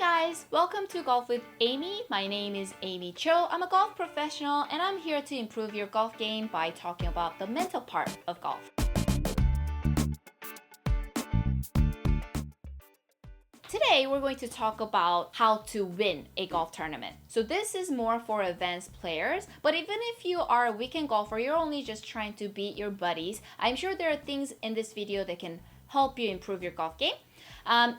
guys, welcome to Golf with Aimee. My name is Aimee Cho. I'm a golf professional and I'm here to improve your golf game by talking about the mental part of golf. Today, we're going to talk about how to win a golf tournament. So this is more for advanced players, but even if you are a weekend golfer, you're only just trying to beat your buddies, I'm sure there are things in this video that can help you improve your golf game.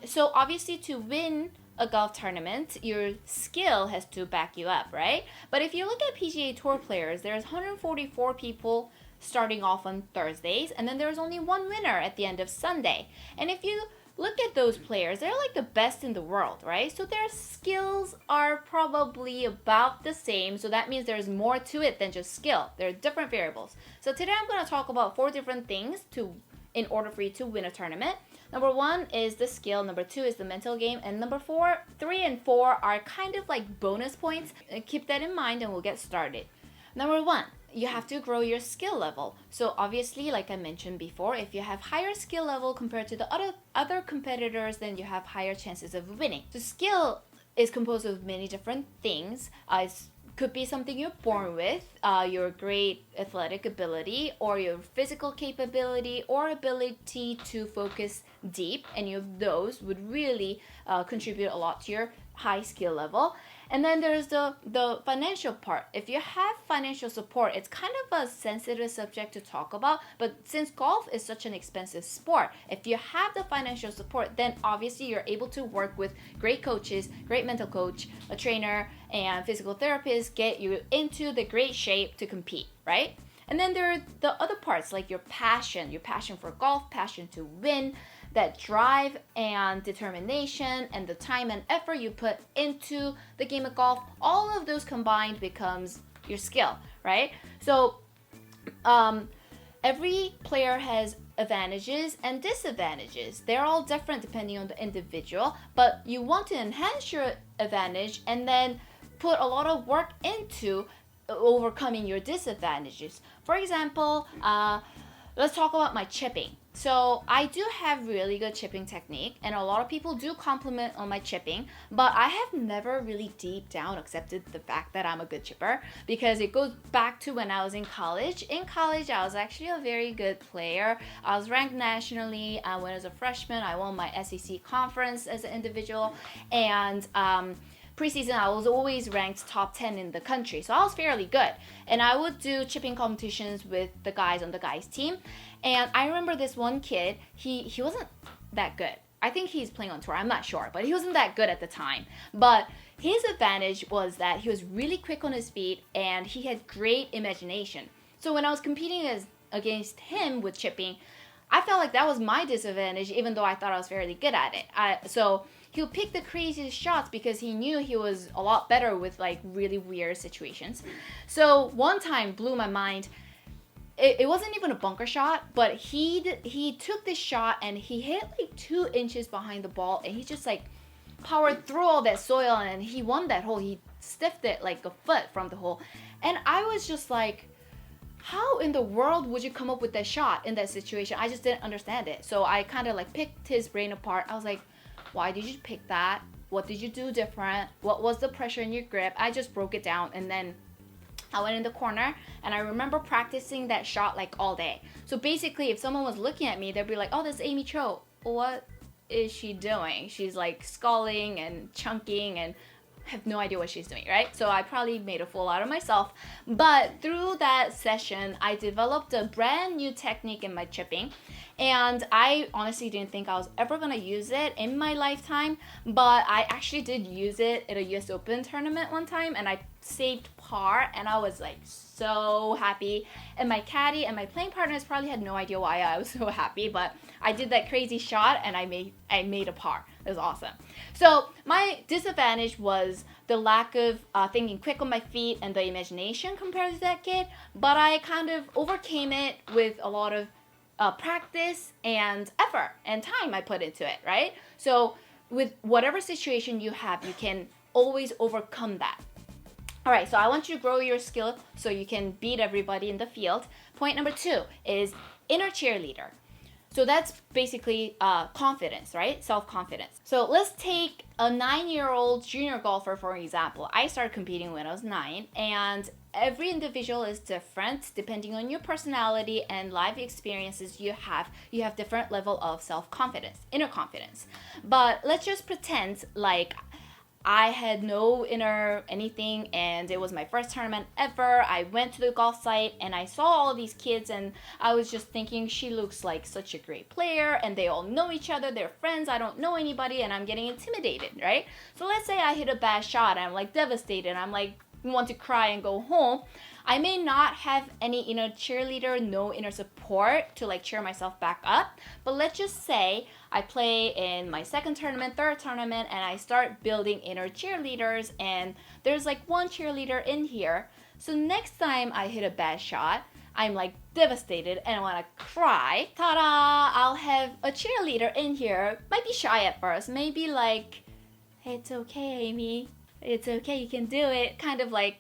So obviously to win a golf tournament, your skill has to back you up, right? But if you look at PGA Tour players, there's 144 people starting off on Thursdays, and then there's only one winner at the end of Sunday. And if you look at those players, they're like the best in the world, right? So their skills are probably about the same. So that means there's more to it than just skill. There are different variables. So today I'm going to talk about 4 different things in order for you to win a tournament. Number 1 is the skill, number 2 is the mental game, and number 3 and 4 are kind of like bonus points. Keep that in mind and we'll get started. Number 1, you have to grow your skill level. So obviously, like I mentioned before, if you have higher skill level compared to the other competitors, then you have higher chances of winning. So skill is composed of many different things. It could be something you're born with, your great athletic ability, or your physical capability, or ability to focus deep. Any of those would really contribute a lot to your high skill level. And then there's the financial part. If you have financial support, it's kind of a sensitive subject to talk about, but since golf is such an expensive sport, if you have the financial support, then obviously you're able to work with great coaches, great mental coach, a trainer, and physical therapist, get you into the great shape to compete, right? And then there are the other parts, like your passion for golf, passion to win, that drive and determination and the time and effort you put into the game of golf, all of those combined becomes your skill, right? So every player has advantages and disadvantages. They're all different depending on the individual, but you want to enhance your advantage and then put a lot of work into overcoming your disadvantages. For example, let's talk about my chipping. So I do have really good chipping technique, and a lot of people do compliment on my chipping, but I have never really deep down accepted the fact that I'm a good chipper, because it goes back to when I was in college. In college, I was actually a very good player. I was ranked nationally. When I was a freshman, I won my SEC conference as an individual, and preseason, I was always ranked top 10 in the country. So I was fairly good. And I would do chipping competitions with the guys on the guys' team. And I remember this one kid, he wasn't that good. I think he's playing on tour, I'm not sure, but he wasn't that good at the time. But his advantage was that he was really quick on his feet and he had great imagination. So when I was competing against him with chipping, I felt like that was my disadvantage, even though I thought I was fairly good at it. So he'll pick the craziest shots because he knew he was a lot better with like really weird situations. So one time blew my mind. It wasn't even a bunker shot, but he took this shot and he hit like 2 inches behind the ball, and he just like powered through all that soil and he won that hole. He stiffed it like a foot from the hole. And I was just like, how in the world would you come up with that shot in that situation? I just didn't understand it. So I kind of like picked his brain apart. I was like, why did you pick that? What did you do different? What was the pressure in your grip? I just broke it down, and then I went in the corner, and I remember practicing that shot like all day. So basically, if someone was looking at me, they'd be like, oh, that's Aimee Cho. What is she doing? She's like sculling and chunking and have no idea what she's doing, right? So I probably made a fool out of myself. But through that session, I developed a brand new technique in my chipping. And I honestly didn't think I was ever going to use it in my lifetime. But I actually did use it at a US Open tournament one time. And I saved par. And I was like so happy. And my caddy and my playing partners probably had no idea why I was so happy. But I did that crazy shot and I made a par. It was awesome. So my disadvantage was the lack of thinking quick on my feet and the imagination compared to that kid. But I kind of overcame it with a lot of practice and effort and time I put into it, right? So with whatever situation you have, you can always overcome that. All right, so I want you to grow your skill so you can beat everybody in the field. Point number 2 is inner cheerleader. So that's basically confidence, right? Self-confidence. So let's take a 9-year-old junior golfer, for example. I started competing when I was 9, and every individual is different depending on your personality and life experiences you have. You have different level of self-confidence, inner confidence. But let's just pretend like I had no inner anything, and it was my first tournament ever. I went to the golf site and I saw all these kids, and I was just thinking, she looks like such a great player, and they all know each other, they're friends, I don't know anybody, and I'm getting intimidated, right? So let's say I hit a bad shot, I'm like devastated, I'm like want to cry and go home. I may not have any inner cheerleader, no inner support to like cheer myself back up, but let's just say I play in my second tournament, third tournament, and I start building inner cheerleaders, and there's like one cheerleader in here. So next time I hit a bad shot, I'm like devastated and I want to cry. Ta-da! I'll have a cheerleader in here. Might be shy at first, maybe like, hey, it's okay, Aimee. It's okay, you can do it. Kind of like,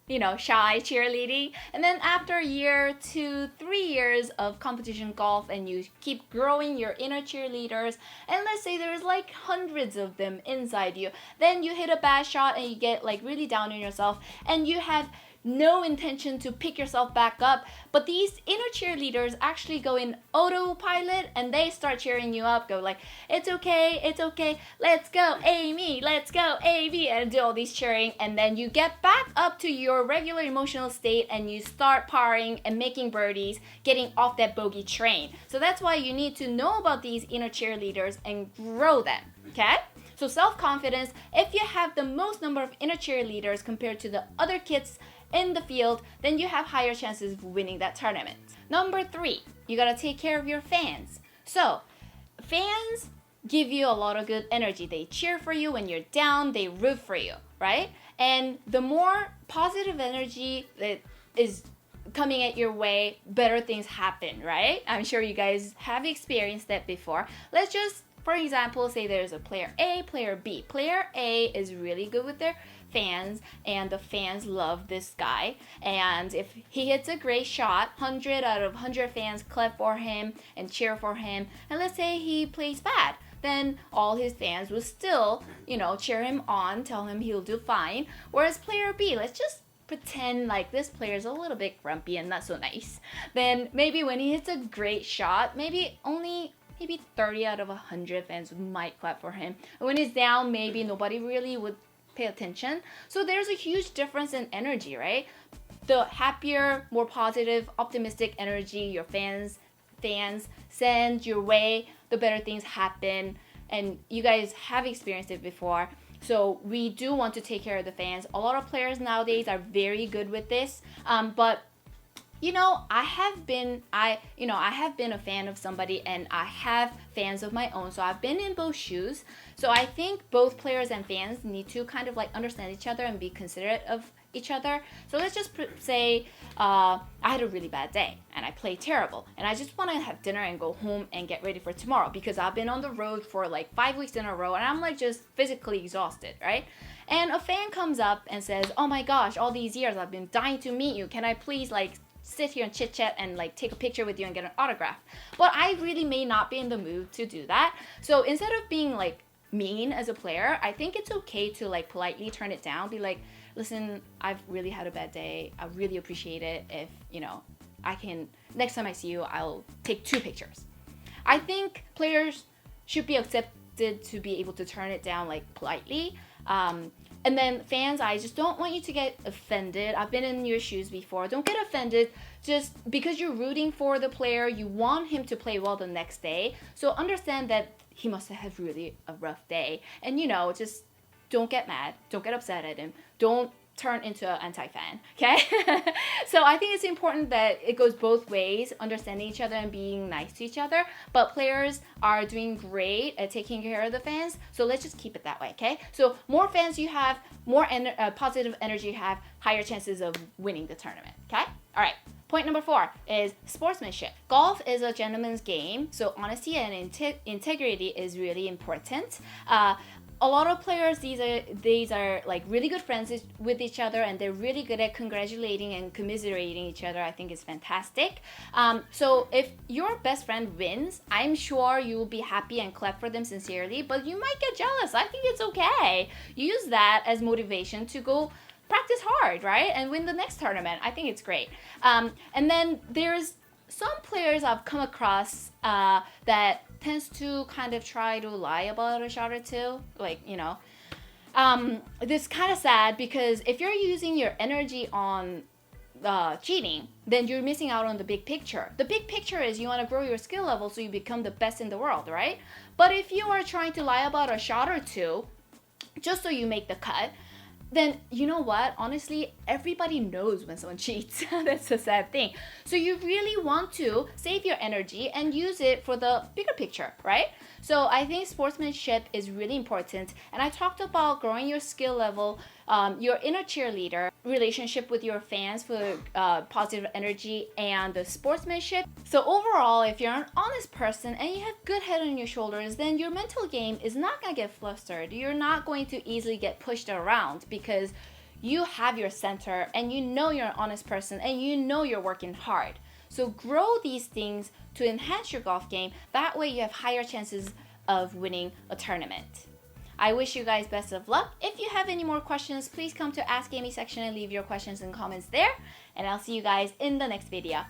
shy cheerleading. And then after a year, 2, 3 years of competition golf, and you keep growing your inner cheerleaders, and let's say there's like hundreds of them inside you, then you hit a bad shot and you get like really down on yourself, and you have no intention to pick yourself back up, but these inner cheerleaders actually go in autopilot and they start cheering you up, go like, it's okay, let's go Aimee, let's go Aimee, and do all these cheering, and then you get back up to your regular emotional state and you start parring and making birdies, getting off that bogey train. So that's why you need to know about these inner cheerleaders and grow them, okay? So self-confidence, if you have the most number of inner cheerleaders compared to the other kids in the field, then you have higher chances of winning that tournament. Number 3, you gotta take care of your fans. So fans give you a lot of good energy. They cheer for you when you're down, they root for you, right? And the more positive energy that is coming at your way, better things happen, right? I'm sure you guys have experienced that before. Let's just, for example, say there's a player A, player B. Player A is really good with their fans, and the fans love this guy, and if he hits a great shot, 100 out of 100 fans clap for him and cheer for him, and let's say he plays bad, then all his fans will still, cheer him on, tell him he'll do fine. Whereas player B, let's just pretend like this player is a little bit grumpy and not so nice, then maybe when he hits a great shot, maybe 30 out of 100 fans might clap for him. And when he's down, maybe nobody really would pay attention. So there's a huge difference in energy, right? The happier, more positive, optimistic energy your fans send your way, the better things happen. And you guys have experienced it before. So we do want to take care of the fans. A lot of players nowadays are very good with this, but I have been a fan of somebody, and I have fans of my own, so I've been in both shoes. So I think both players and fans need to kind of like understand each other and be considerate of each other. So let's just say I had a really bad day and I played terrible, and I just want to have dinner and go home and get ready for tomorrow because I've been on the road for like 5 weeks in a row and I'm like just physically exhausted, right? And a fan comes up and says, oh my gosh, all these years I've been dying to meet you, can I please like sit here and chit chat and like take a picture with you and get an autograph? But I really may not be in the mood to do that. So instead of being like mean as a player, I think it's okay to like politely turn it down, be like, listen, I've really had a bad day, I really appreciate it if I can, next time I see you, I'll take 2 pictures. I think players should be accepted to be able to turn it down like politely. And then fans, I just don't want you to get offended. I've been in your shoes before. Don't get offended just because you're rooting for the player. You want him to play well the next day. So understand that he must have had really a rough day. And just don't get mad. Don't get upset at him. Don't turn into an anti-fan, okay? So I think it's important that it goes both ways, understanding each other and being nice to each other. But players are doing great at taking care of the fans, so let's just keep it that way, okay? So more fans you have, more positive energy you have, higher chances of winning the tournament, okay? All right. Point number 4 is sportsmanship. Golf is a gentleman's game, so honesty and integrity is really important. a lot of players these are like really good friends with each other, and they're really good at congratulating and commiserating each other. I think it's fantastic. So if your best friend wins, I'm sure you will be happy and clap for them sincerely, but you might get jealous. I think it's okay. Use that as motivation to go practice hard, right, and win the next tournament. I think it's great. And then there's some players I've come across that tends to kind of try to lie about a shot or two. Like, this kind of sad, because if you're using your energy on cheating, then you're missing out on the big picture. The big picture is you want to grow your skill level so you become the best in the world, right? But if you are trying to lie about a shot or two just so you make the cut, then you know what? Honestly, everybody knows when someone cheats. That's a sad thing. So you really want to save your energy and use it for the bigger picture, right? So I think sportsmanship is really important. And I talked about growing your skill level, your inner cheerleader, relationship with your fans for positive energy, and the sportsmanship. So overall, if you're an honest person and you have good head on your shoulders, then your mental game is not going to get flustered. You're not going to easily get pushed around because you have your center and you know you're an honest person and you know you're working hard. So grow these things to enhance your golf game. That way you have higher chances of winning a tournament. I wish you guys best of luck. If you have any more questions, please come to Ask Aimee section and leave your questions and comments there. And I'll see you guys in the next video.